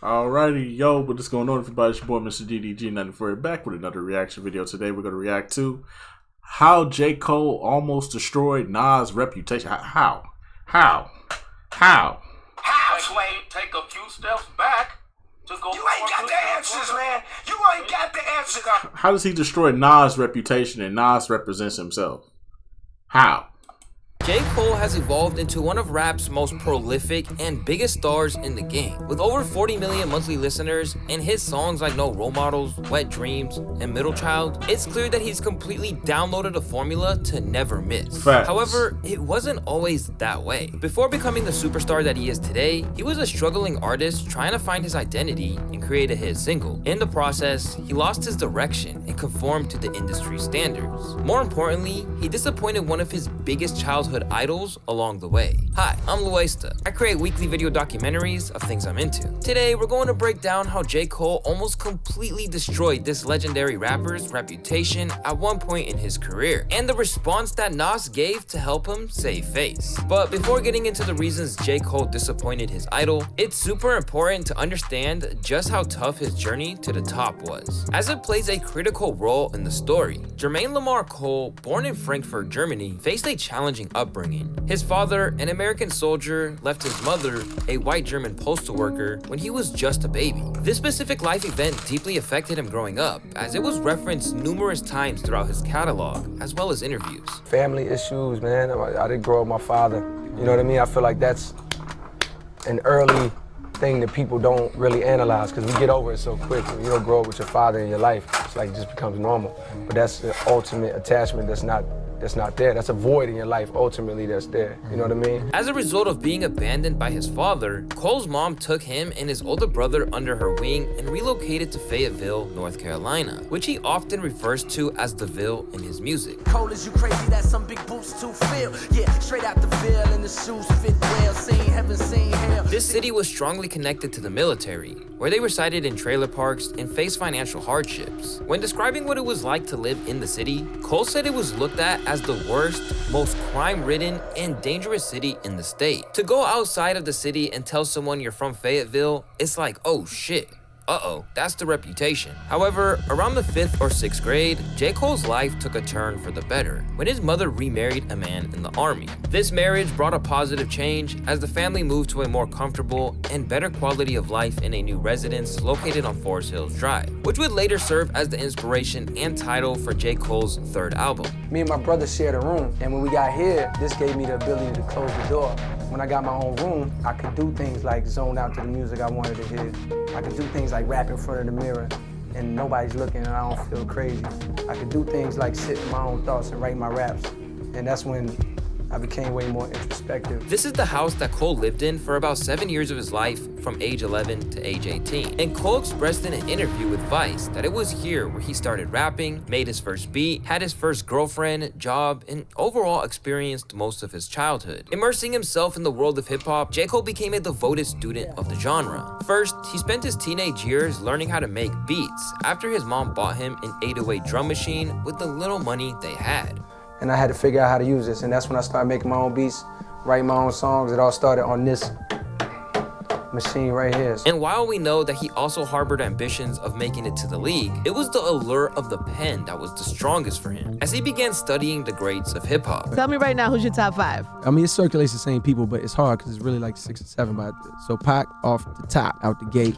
Alrighty, yo, what is going on, everybody? It's your boy, Mr. DDG94, back with another reaction video. Today, we're going to react to how J. Cole almost destroyed Nas' reputation. How? How, Sway, take a few steps back to go. You ain't got the answers, man. You ain't got the answers. How does he destroy Nas' reputation and Nas represents himself? How? J. Cole has evolved into one of rap's most prolific and biggest stars in the game. With over 40 million monthly listeners and hit songs like No Role Models, Wet Dreams, and Middle Child, it's clear that he's completely downloaded a formula to never miss. Facts. However, it wasn't always that way. Before becoming the superstar that he is today, he was a struggling artist trying to find his identity and create a hit single. In the process, he lost his direction and conformed to the industry standards. More importantly, he disappointed one of his biggest childhood idols along the way. Hi, I'm Luesta. I create weekly video documentaries of things I'm into. Today, we're going to break down how J. Cole almost completely destroyed this legendary rapper's reputation at one point in his career, and the response that Nas gave to help him save face. But before getting into the reasons J. Cole disappointed his idol, it's super important to understand just how tough his journey to the top was, as it plays a critical role in the story. Jermaine Lamar Cole, born in Frankfurt, Germany, faced a challenging upbringing. His father, an American soldier, left his mother, a white German postal worker, when he was just a baby. This specific life event deeply affected him growing up, as it was referenced numerous times throughout his catalog, as well as interviews. Family issues, man. I didn't grow up with my father. You know what I mean? I feel like that's an early thing that people don't really analyze, because we get over it so quick. When you don't grow up with your father in your life, it's like it just becomes normal. But that's the ultimate attachment that's not there. That's a void in your life, ultimately, that's there. You know what I mean? As a result of being abandoned by his father, Cole's mom took him and his older brother under her wing and relocated to Fayetteville, North Carolina, which he often refers to as the Ville in his music. Cole, is you crazy that some big boots to fill? Yeah, straight out the Ville and the shoes fit well. Seen heaven, seen hell. This city was strongly connected to the military, where they resided in trailer parks and faced financial hardships. When describing what it was like to live in the city, Cole said it was looked at as the worst, most crime-ridden, and dangerous city in the state. To go outside of the city and tell someone you're from Fayetteville, it's like, oh shit. Uh-oh, that's the reputation. However, around the 5th or 6th grade, J. Cole's life took a turn for the better when his mother remarried a man in the army. This marriage brought a positive change as the family moved to a more comfortable and better quality of life in a new residence located on Forest Hills Drive, which would later serve as the inspiration and title for J. Cole's third album. Me and my brother shared a room, and when we got here, this gave me the ability to close the door. When I got my own room, I could do things like zone out to the music I wanted to hear. I could do things like rap in front of the mirror and nobody's looking and I don't feel crazy. I could do things like sit in my own thoughts and write my raps. And that's when I became way more introspective. This is the house that Cole lived in for about 7 years of his life, from age 11 to age 18. And Cole expressed in an interview with Vice that it was here where he started rapping, made his first beat, had his first girlfriend, job, and overall experienced most of his childhood. Immersing himself in the world of hip-hop, J. Cole became a devoted student of the genre. First, he spent his teenage years learning how to make beats after his mom bought him an 808 drum machine with the little money they had. And I had to figure out how to use this, and that's when I started making my own beats, writing my own songs. It all started on this machine right here. And while we know that he also harbored ambitions of making it to the league, it was the allure of the pen that was the strongest for him, as he began studying the greats of hip-hop. Tell me right now, who's your top 5? I mean, it circulates the same people, but it's hard because it's really like 6 or 7. So Pac off the top, out the gate,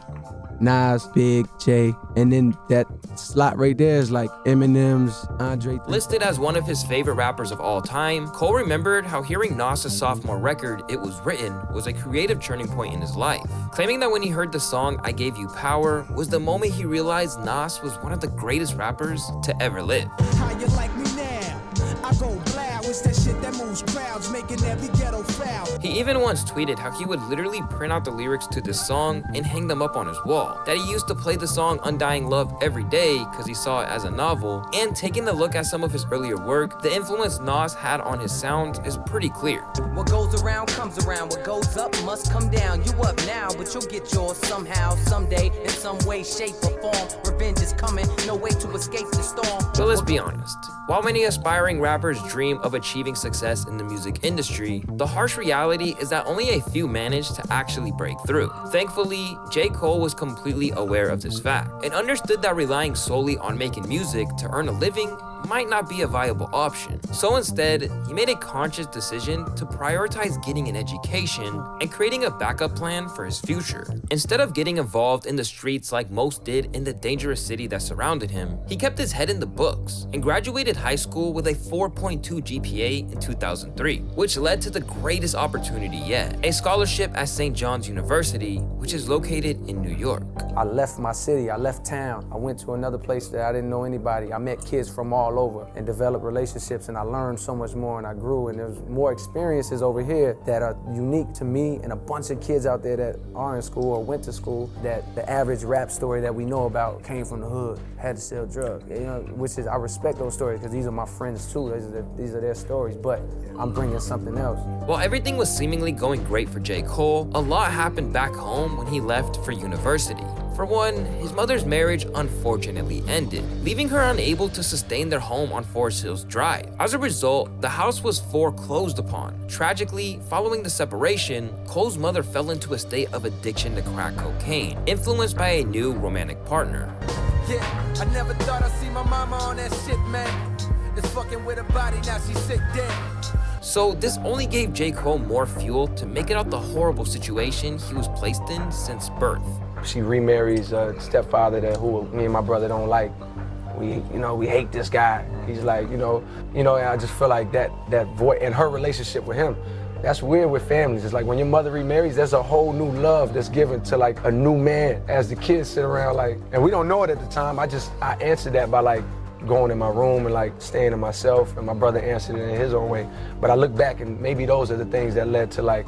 Nas, Big, Jay, and then that slot right there is like Eminem's, Andre. Listed as one of his favorite rappers of all time, Cole remembered how hearing Nas' sophomore record, It Was Written, was a creative turning point in his life, claiming that when he heard the song I Gave You Power was the moment he realized Nas was one of the greatest rappers to ever live. How you like me now? I go blow, it's that shit that moves crowds, making every ghetto foul. He even once tweeted how he would literally print out the lyrics to this song and hang them up on his wall, that he used to play the song Undying Love every day because he saw it as a novel, and taking a look at some of his earlier work, the influence Nas had on his sound is pretty clear. What goes around comes around, what goes up must come down. You up now, but you'll get yours somehow, someday, in some way, shape, or form. Revenge is coming, no way to escape the storm. So let's be honest. While many aspiring rappers dream of achieving success in the music industry, the harsh reality is that only a few managed to actually break through. Thankfully, J. Cole was completely aware of this fact and understood that relying solely on making music to earn a living might not be a viable option. So instead, he made a conscious decision to prioritize getting an education and creating a backup plan for his future. Instead of getting involved in the streets like most did in the dangerous city that surrounded him, he kept his head in the books and graduated high school with a 4.2 GPA in 2003, which led to the greatest opportunity yet, a scholarship at St. John's University, which is located in New York. I left my city, I left town. I went to another place that I didn't know anybody. I met kids from all over and developed relationships, and I learned so much more and I grew, and there's more experiences over here that are unique to me and a bunch of kids out there that are in school or went to school that the average rap story that we know about came from the hood, had to sell drugs, you know, which is, I respect those stories because these are my friends too, these are their stories, but I'm bringing something else. While everything was seemingly going great for J. Cole, a lot happened back home when he left for university. For one, his mother's marriage unfortunately ended, leaving her unable to sustain their home on Forest Hills Drive. As a result, the house was foreclosed upon. Tragically, following the separation, Cole's mother fell into a state of addiction to crack cocaine, influenced by a new romantic partner. Yeah, I never thought I'd see my mama on that shit, man. It's fucking with her body, now she's sick dead. So this only gave J. Cole more fuel to make it out the horrible situation he was placed in since birth. She remarries a stepfather who me and my brother don't like. We hate this guy. He's like, and I just feel like that void and her relationship with him. That's weird with families. It's like when your mother remarries, there's a whole new love that's given to like a new man as the kids sit around like, and we don't know it at the time. I answered that by like going in my room and like staying to myself, and my brother answered it in his own way. But I look back and maybe those are the things that led to like,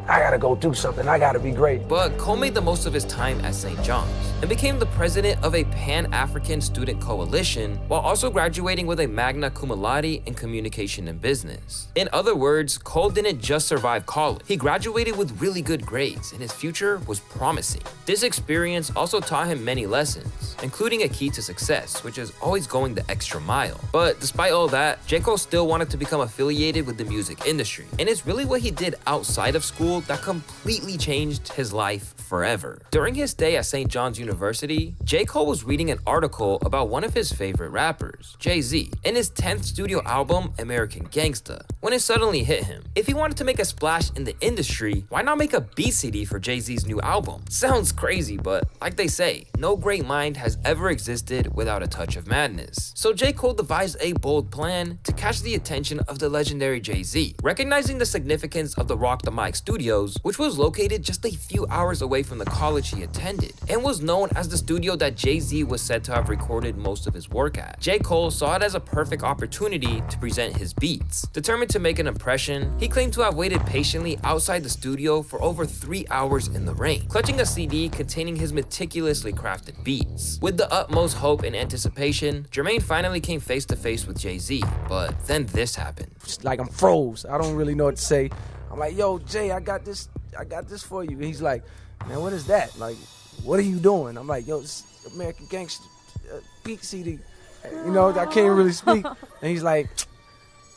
I gotta go do something, I gotta be great. But Cole made the most of his time at St. John's and became the president of a Pan-African student coalition while also graduating with a magna cum laude in communication and business. In other words, Cole didn't just survive college. He graduated with really good grades and his future was promising. This experience also taught him many lessons, including a key to success, which is always going the extra mile. But despite all that, J. Cole still wanted to become affiliated with the music industry, and it's really what he did outside of school that completely changed his life forever. During his stay at St. John's University, J. Cole was reading an article about one of his favorite rappers, Jay-Z, in his 10th studio album, American Gangsta, when it suddenly hit him. If he wanted to make a splash in the industry, why not make a beat CD for Jay-Z's new album? Sounds crazy, but like they say, no great mind has ever existed without a touch of madness. So J. Cole devised a bold plan to catch the attention of the legendary Jay-Z. Recognizing the significance of the Rock the Mic Studios, which was located just a few hours away from the college he attended, and was known as the studio that Jay-Z was said to have recorded most of his work at. J. Cole saw it as a perfect opportunity to present his beats. Determined to make an impression, he claimed to have waited patiently outside the studio for over 3 hours in the rain, clutching a CD containing his meticulously crafted beats. With the utmost hope and anticipation, Jermaine finally came face to face with Jay-Z, but then this happened. It's like I'm froze. I don't really know what to say. I'm like, yo, Jay, I got this for you. And he's like, man, what is that? Like, what are you doing? I'm like, yo, it's American Gangsta beat CD. I can't really speak. And he's like,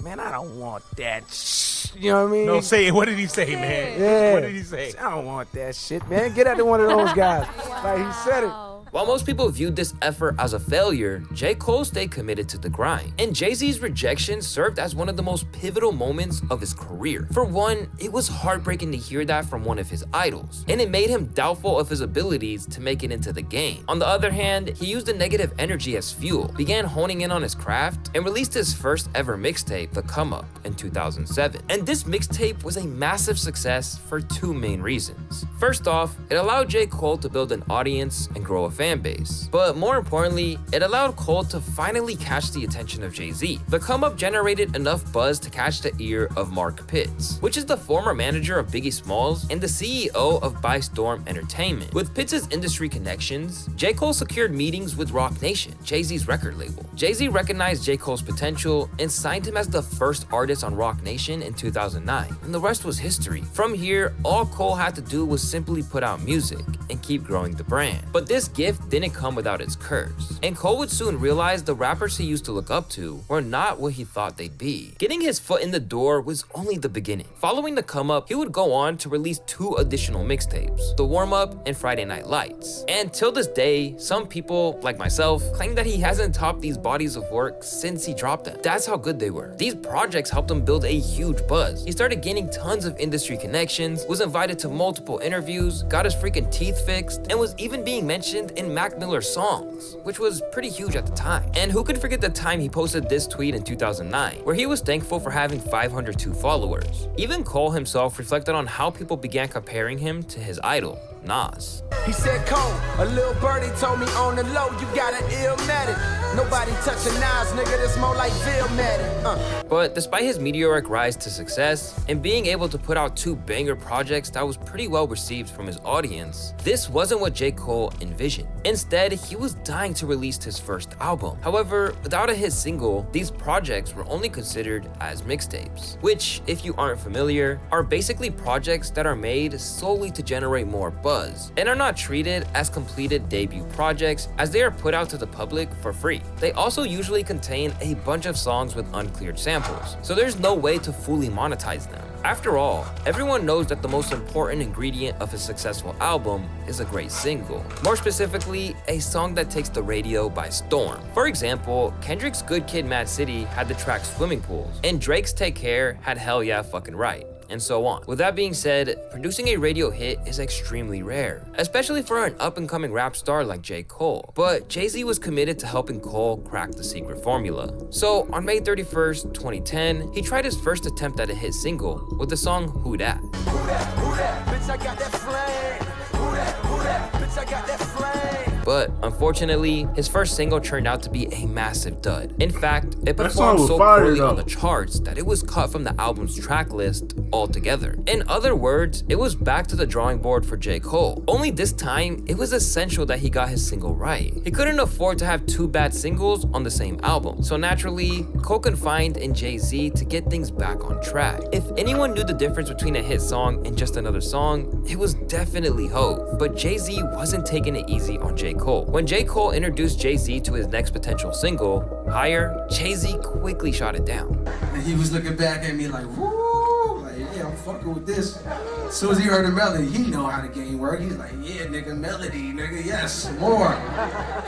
man, I don't want that shit. You know what I mean? No, say it. What did he say, man? Yeah. What did he say? I don't want that shit, man. Get out to one of those guys. Like, he said it. While most people viewed this effort as a failure, J. Cole stayed committed to the grind. And Jay-Z's rejection served as one of the most pivotal moments of his career. For one, it was heartbreaking to hear that from one of his idols, and it made him doubtful of his abilities to make it into the game. On the other hand, he used the negative energy as fuel, began honing in on his craft, and released his first ever mixtape, The Come Up, in 2007. And this mixtape was a massive success for two main reasons. First off, it allowed J. Cole to build an audience and grow a fan base. But more importantly, it allowed Cole to finally catch the attention of Jay-Z. The Come Up generated enough buzz to catch the ear of Mark Pitts, which is the former manager of Biggie Smalls and the CEO of By Storm Entertainment. With Pitts' industry connections, J. Cole secured meetings with Roc Nation, Jay-Z's record label. Jay-Z recognized J. Cole's potential and signed him as the first artist on Roc Nation in 2009, and the rest was history. From here, all Cole had to do was simply put out music and keep growing the brand. But this gift gift didn't come without its curse. And Cole would soon realize the rappers he used to look up to were not what he thought they'd be. Getting his foot in the door was only the beginning. Following the come up, he would go on to release 2 additional mixtapes, The Warm Up and Friday Night Lights. And till this day, some people, like myself, claim that he hasn't topped these bodies of work since he dropped them. That's how good they were. These projects helped him build a huge buzz. He started gaining tons of industry connections, was invited to multiple interviews, got his freaking teeth fixed, and was even being mentioned in Mac Miller's songs, which was pretty huge at the time. And who could forget the time he posted this tweet in 2009, where he was thankful for having 502 followers. Even Cole himself reflected on how people began comparing him to his idol, Nas. He said, Cole, a little birdie told me on the low, you got an Illmatic. Nobody touching Nas, nigga, that's more like Philmatic. But despite his meteoric rise to success and being able to put out 2 banger projects that was pretty well received from his audience, this wasn't what J. Cole envisioned. Instead, he was dying to release his first album. However, without a hit single, these projects were only considered as mixtapes, which, if you aren't familiar, are basically projects that are made solely to generate more buzz and are not treated as completed debut projects, as they are put out to the public for free. They also usually contain a bunch of songs with uncleared samples, so there's no way to fully monetize them. After all, everyone knows that the most important ingredient of a successful album is a great single. More specifically, a song that takes the radio by storm. For example, Kendrick's Good Kid, Mad City had the track Swimming Pools, and Drake's Take Care had Hell Yeah Fucking Right, and so on. With that being said, producing a radio hit is extremely rare, especially for an up-and-coming rap star like J. Cole. But Jay-Z was committed to helping Cole crack the secret formula. So on May 31st, 2010, he tried his first attempt at a hit single with the song Who Dat. Who that, bitch, I got that flame. Who that, bitch, I got that flame. But unfortunately, his first single turned out to be a massive dud. In fact, it That song performed was so fire, poorly though. on the charts that it was cut from the album's track list altogether. In other words, it was back to the drawing board for J. Cole. Only this time, it was essential that he got his single right. He couldn't afford to have 2 bad singles on the same album, so naturally, Cole confided in Jay-Z to get things back on track. If anyone knew the difference between a hit song and just another song, it was definitely Hov. But Jay-Z wasn't taking it easy on J. Cole. When J. Cole introduced Jay-Z to his next potential single, Higher, Jay-Z quickly shot it down. And he was looking back at me like, woo, like, yeah, I'm fucking with this. As soon as he heard the melody, he know how the game work. He's like, yeah, nigga, melody, nigga, yes, more.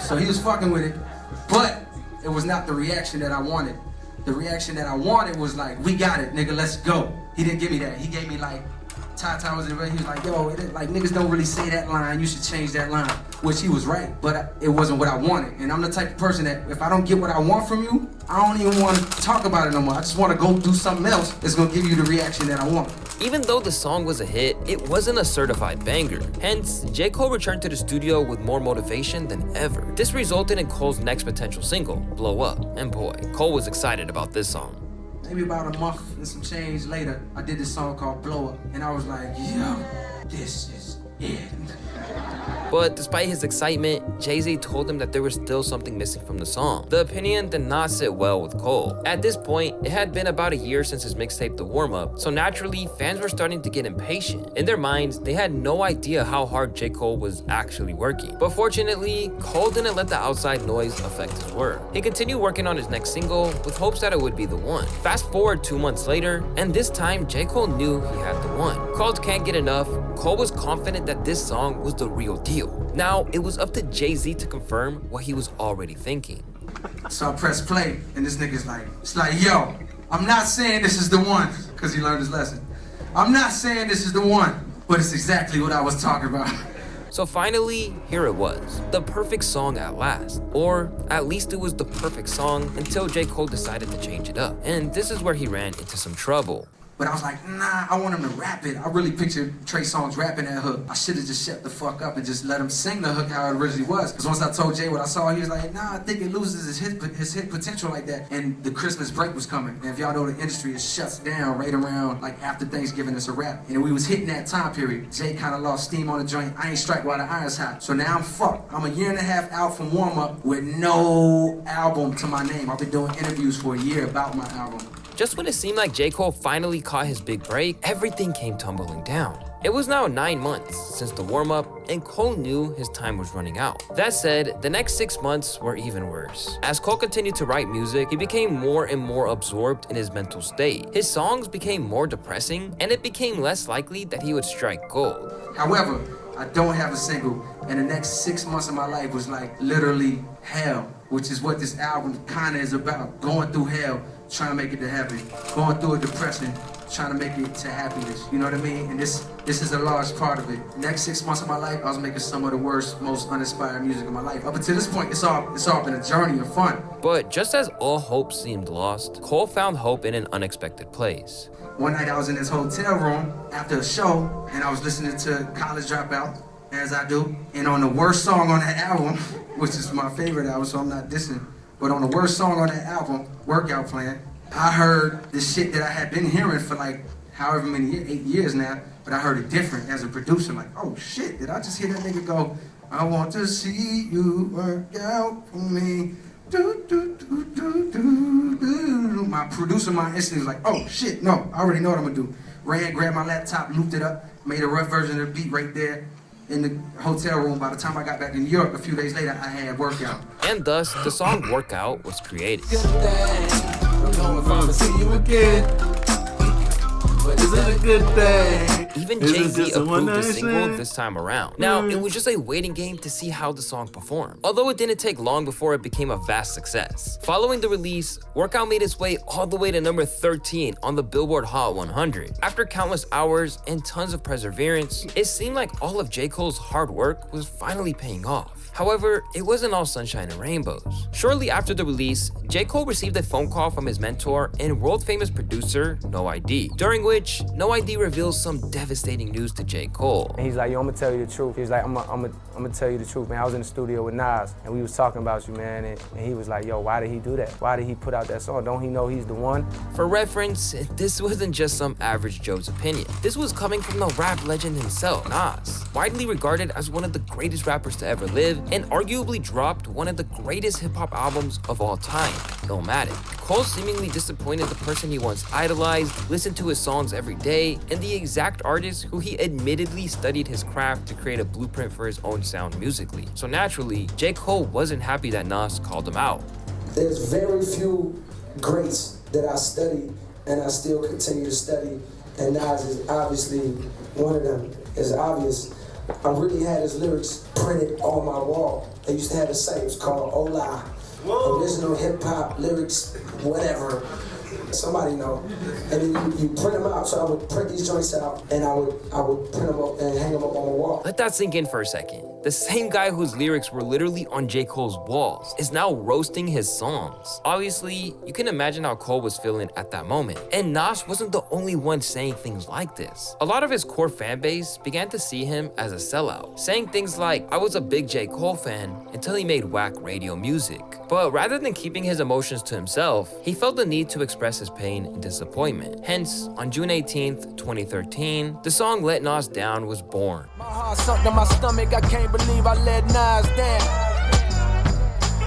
So he was fucking with it, but it was not the reaction that I wanted. The reaction that I wanted was like, we got it, nigga, let's go. He didn't give me that. He gave me like, Ty was in red. He was like, yo, like niggas don't really say that line. You should change that line. Which he was right, but it wasn't what I wanted. And I'm the type of person that if I don't get what I want from you, I don't even want to talk about it no more. I just want to go do something else that's gonna give you the reaction that I want. Even though the song was a hit, it wasn't a certified banger. Hence, J. Cole returned to the studio with more motivation than ever. This resulted in Cole's next potential single, Blow Up. And boy, Cole was excited about this song. Maybe about a month and some change later, I did this song called Blow Up. And I was like, yo, this is it. But despite his excitement, Jay-Z told him that there was still something missing from the song. The opinion did not sit well with Cole. At this point, it had been about a year since his mixtape The Warm Up, so naturally, fans were starting to get impatient. In their minds, they had no idea how hard J. Cole was actually working. But fortunately, Cole didn't let the outside noise affect his work. He continued working on his next single with hopes that it would be the one. Fast forward 2 months later, and this time, J. Cole knew he had the one. Called Can't Get Enough, Cole was confident that this song was the real deal. Now, it was up to Jay-Z to confirm what he was already thinking. So I press play, and this nigga's like, it's like, yo, I'm not saying this is the one, because he learned his lesson. I'm not saying this is the one, but it's exactly what I was talking about. So finally, here it was, the perfect song at last. Or at least it was the perfect song until J. Cole decided to change it up. And this is where he ran into some trouble. But I was like, nah, I want him to rap it. I really pictured Trey Songz rapping that hook. I should have just shut the fuck up and just let him sing the hook how it originally was. Because once I told Jay what I saw, he was like, nah, I think it loses his hit potential like that. And the Christmas break was coming. And if y'all know the industry, it shuts down right around like after Thanksgiving, it's a wrap. And we was hitting that time period. Jay kind of lost steam on the joint. I ain't strike while the iron's hot. So now I'm fucked. I'm a year and a half out from warm up with no album to my name. I've been doing interviews for a year about my album. Just when it seemed like J. Cole finally caught his big break, everything came tumbling down. It was now 9 months since the warm-up, and Cole knew his time was running out. That said, the next 6 months were even worse. As Cole continued to write music, he became more and more absorbed in his mental state. His songs became more depressing, and it became less likely that he would strike gold. However, I don't have a single, and the next 6 months of my life was like literally hell, which is what this album kind of is about. Going through hell, trying to make it to heaven. Going through a depression, trying to make it to happiness. You know what I mean? And this is a large part of it. Next 6 months of my life, I was making some of the worst, most uninspired music of my life. Up until this point, it's all been a journey of fun. But just as all hope seemed lost, Cole found hope in an unexpected place. One night I was in this hotel room after a show, and I was listening to College Dropout, as I do. And on the worst song on that album, which is my favorite album, so I'm not dissing, but on the worst song on that album, Workout Plan, I heard the shit that I had been hearing for like however many years, 8 years now, but I heard it different as a producer. Like, oh shit, did I just hear that nigga go, I want to see you work out for me. Do, do, do, do, do, do. My producer, my instinct was like, oh shit, no, I already know what I'm gonna do. Ran, grabbed my laptop, looped it up, made a rough version of the beat right there in the hotel room. By the time I got back to New York, a few days later, I had Workout. And thus, the song Workout was created. Good thing. I'm going to see you again. But is it a good thing? Even Jay-Z approved the single this time around. Now, it was just a waiting game to see how the song performed, although it didn't take long before it became a vast success. Following the release, Workout made its way all the way to number 13 on the Billboard Hot 100. After countless hours and tons of perseverance, it seemed like all of J. Cole's hard work was finally paying off. However, it wasn't all sunshine and rainbows. Shortly after the release, J. Cole received a phone call from his mentor and world-famous producer, No ID, during which No ID reveals some devastating news to J. Cole. And he's like, yo, I'm gonna tell you the truth. He was like, I'm gonna tell you the truth, man. I was in the studio with Nas, and we was talking about you, man, and he was like, yo, why did he do that? Why did he put out that song? Don't he know he's the one? For reference, this wasn't just some average Joe's opinion. This was coming from the rap legend himself, Nas, widely regarded as one of the greatest rappers to ever live, and arguably dropped one of the greatest hip-hop albums of all time, Illmatic. Cole seemingly disappointed the person he once idolized, listened to his songs every day, and the exact artist who he admittedly studied his craft to create a blueprint for his own sound musically. So naturally, J. Cole wasn't happy that Nas called him out. There's very few greats that I studied and I still continue to study, and Nas is obviously one of them. It's obvious. I really had his lyrics printed on my wall. I used to have a site, it was called Ola. Original hip hop lyrics, whatever. Somebody know. And then you print them out. So I would print these joints out and I would print them up and hang them up on the wall. Let that sink in for a second. The same guy whose lyrics were literally on J. Cole's walls is now roasting his songs. Obviously, you can imagine how Cole was feeling at that moment. And Nas wasn't the only one saying things like this. A lot of his core fan base began to see him as a sellout, saying things like, I was a big J. Cole fan until he made whack radio music. But rather than keeping his emotions to himself, he felt the need to express his pain and disappointment. Hence, on June 18th, 2013, the song Let Nas Down was born. My heart sunk to my stomach, I can't believe I let Nas down.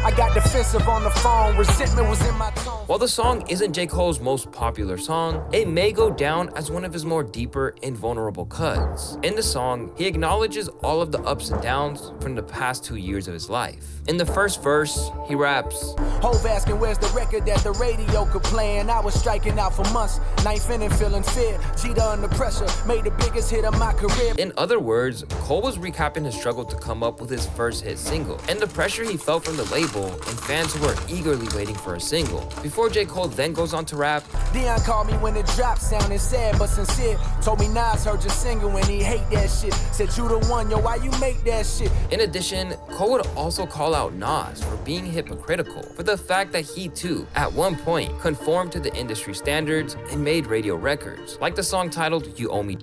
I got defensive on the phone, resentment was in my tone. While the song isn't J. Cole's most popular song, it may go down as one of his more deeper and vulnerable cuts. In the song, he acknowledges all of the ups and downs from the past 2 years of his life. In the first verse, he raps, Hov asking where's the record that the radio could play, and I was striking out for months, ninth inning feeling fear, Jeter under pressure, made the biggest hit of my career. In other words, Cole was recapping his struggle to come up with his first hit single, and the pressure he felt from the label and fans who were eagerly waiting for a single. Before J. Cole then goes on to rap, Dion called me when it dropped, sounding sad but sincere, told me Nas heard your single and he hate that shit, said you the one, yo, why you make that shit? In addition, Cole would also call out Nas for being hypocritical for the fact that he too, at one point, conformed to the industry standards and made radio records, like the song titled You Owe Me.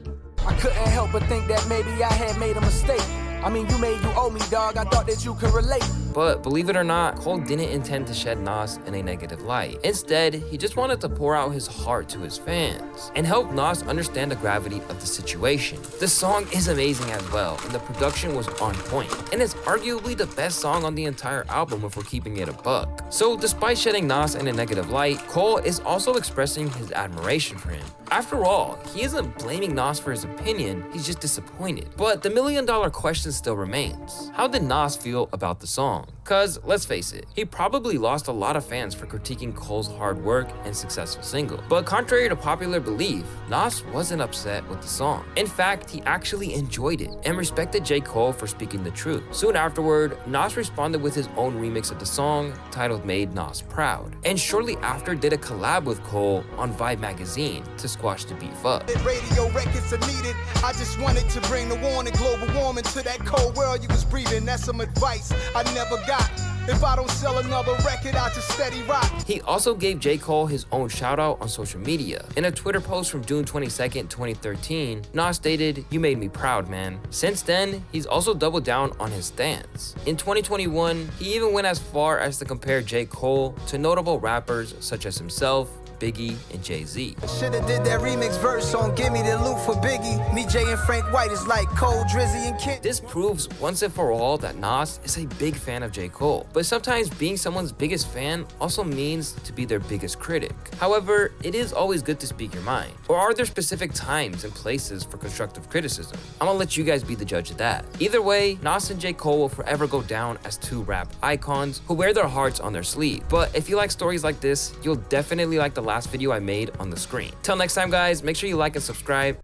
I couldn't help but think that maybe I had made a mistake. I mean, you made You Owe Me, dog. I thought that you could relate. But believe it or not, Cole didn't intend to shed Nas in a negative light. Instead, he just wanted to pour out his heart to his fans and help Nas understand the gravity of the situation. The song is amazing as well, and the production was on point, and it's arguably the best song on the entire album if we're keeping it a buck. So despite shedding Nas in a negative light, Cole is also expressing his admiration for him, After all, he isn't blaming Nas for his opinion, he's just disappointed. But the million-dollar question still remains. How did Nas feel about the song? Cause, let's face it, he probably lost a lot of fans for critiquing Cole's hard work and successful single. But contrary to popular belief, Nas wasn't upset with the song. In fact, he actually enjoyed it and respected J. Cole for speaking the truth. Soon afterward, Nas responded with his own remix of the song, titled Made Nas Proud. And shortly after did a collab with Cole on Vibe magazine to squash the beef up. Radio records are needed. I just wanted to bring the warning, global warming to that cold world you was breathing. That's some advice I never got. If I don't sell another record, I just steady rock. He also gave J. Cole his own shout out on social media. In a Twitter post from June 22nd, 2013, Nas stated, "You made me proud, man." Since then, he's also doubled down on his stance. In 2021, he even went as far as to compare J. Cole to notable rappers such as himself, Biggie, and Jay-Z. Shoulda did that remix verse on Gimme the Loot for Biggie. Me, Jay, and Frank White is like Cole, Drizzy, and Kent. This proves once and for all that Nas is a big fan of J. Cole. But sometimes being someone's biggest fan also means to be their biggest critic. However, it is always good to speak your mind. Or are there specific times and places for constructive criticism? I'm gonna let you guys be the judge of that. Either way, Nas and J. Cole will forever go down as two rap icons who wear their hearts on their sleeve. But if you like stories like this, you'll definitely like the last video I made on the screen. Till next time, guys, make sure you like and subscribe.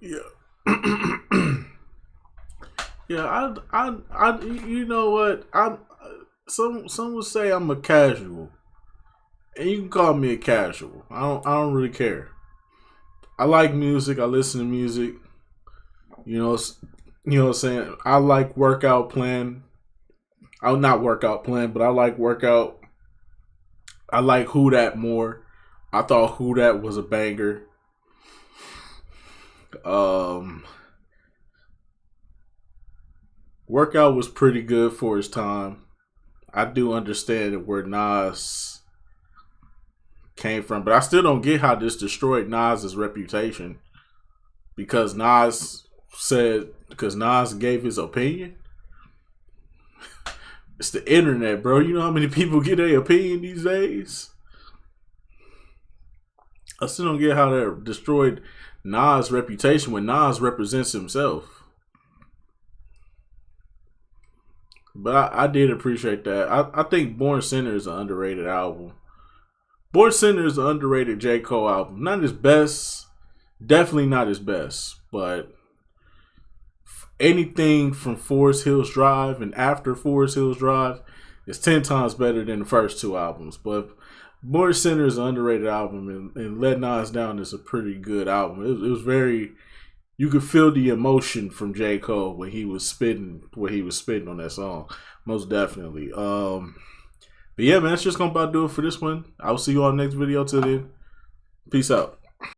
Yeah. Yeah, I you know what? Some would say I'm a casual. And you can call me a casual. I don't really care. I like music, I listen to music. You know what I'm saying? I like workout plan. I'm not workout plan, but I like workout. I like Who Dat more. I thought Who Dat was a banger. Workout was pretty good for his time. I do understand where Nas came from, but I still don't get how this destroyed Nas's reputation. Because Nas gave his opinion. It's the internet, bro. You know how many people get their opinion these days? I still don't get how that destroyed Nas' reputation when Nas represents himself. But I did appreciate that. I think Born Sinner is an underrated album. Born Sinner is an underrated J. Cole album. Not his best. Definitely not his best. But anything from Forest Hills Drive and after Forest Hills Drive is 10 times better than the first two albums. But Born Sinner is an underrated album, and Let Nas Down is a pretty good album. It was very, you could feel the emotion from J. Cole when he was spitting on that song, most definitely. But yeah, man, that's just gonna about do it for this one. I will see you all next video. Till then, peace out.